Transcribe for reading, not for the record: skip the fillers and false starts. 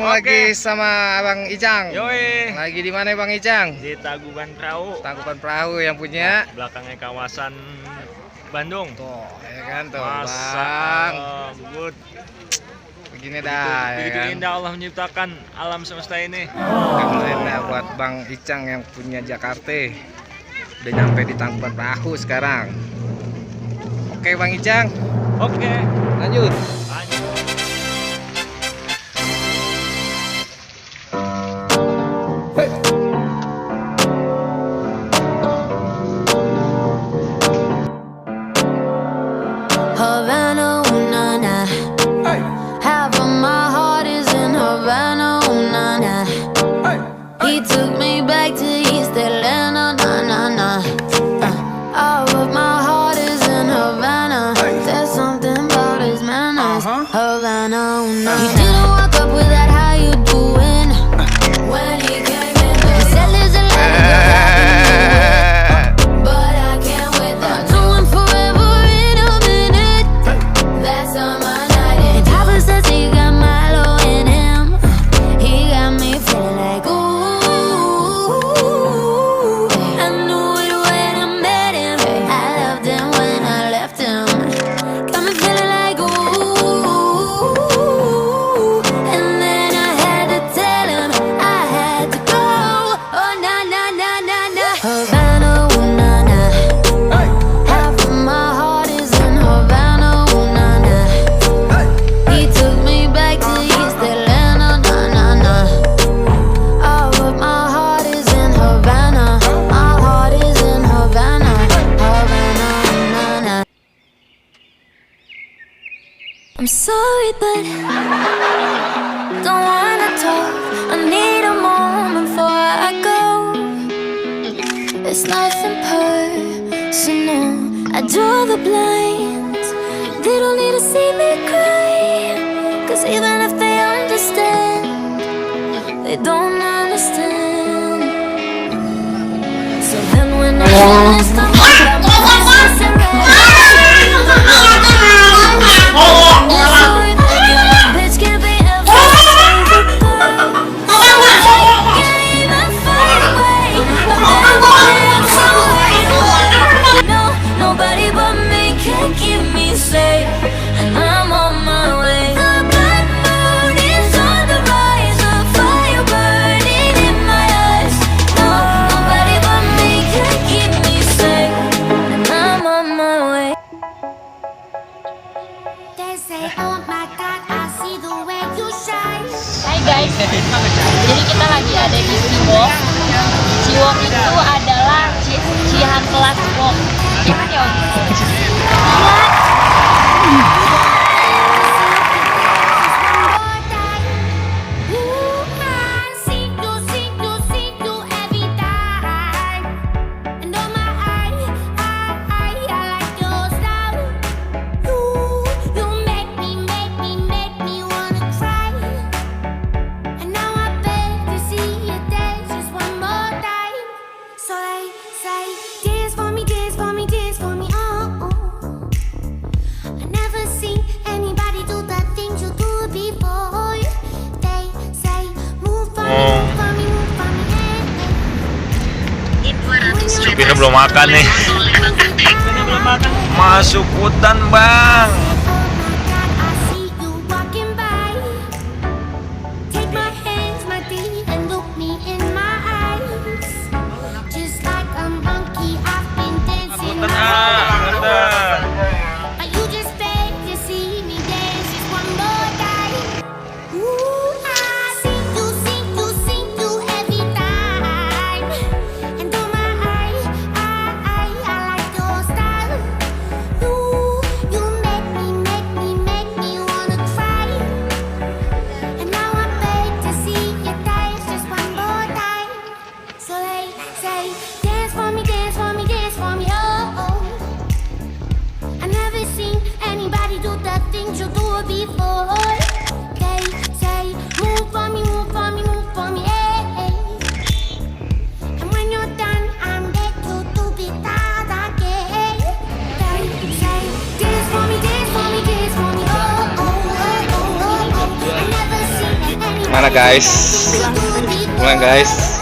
lagi sama Abang Icang. Yoi. Lagi di mana Bang Icang? Di Tangkuban Perahu. Tangkuban Perahu yang punya. Belakangnya kawasan Bandung. Tuh, ya kan tuh, Masa Bang. good. Begini dah, Begitu ya kan? indah Allah menciptakan alam semesta ini. Keren dah buat Bang Icang yang punya Jakarta. Udah nyampe di Tangkuban Perahu sekarang. Oke Bang Icang, Oke. lanjut. Lanjut. Havana, ooh, na, na. Half of my heart is in Havana, ooh, na, na. He took me back to East Atlanta, na, na, na. All of my heart is in Havana. There's something about his manners. Havana, ooh, na, na. He didn't walk up with that how you doing when he came in. He said there's a lot of girls I can do it, but I can't wait that doing forever in a minute. That's on my night. And Papa says he got Milo in him. He got me feeling like ooh. I knew it when I met him. I loved him when I left him. Got me feeling like ooh. And then I had to tell him I had to go. Oh na na na na na. Havana, ooh na na. Half of my heart is in Havana, ooh na na. He took me back to East Atlanta, na na na. All of my heart is in Havana. My heart is in Havana, Havana, na na. I'm sorry, but don't wanna talk. I need a moment before I go. It's nothing personal. I draw the blinds. They don't need to see me cry. 'Cause even if they understand, they don't understand. So then when I finish, I'm grab my hands and sorry that you bitch can't be everything. Can't even find a way. No, nobody but me can keep me safe, and I'm on my way. The blood moon is on the rise, a fire burning in my eyes. No, nobody but me can keep me safe, and I'm on my way. They say, oh my God, I see the way you shine. Hai guys, jadi kita lagi ada di Ciwok. Ciwok itu adalah Cihan Kelas Wok. Gimana ya Om? Supirnya belum makan nih. Masuk hutan bang. Mana guys? Pulang guys.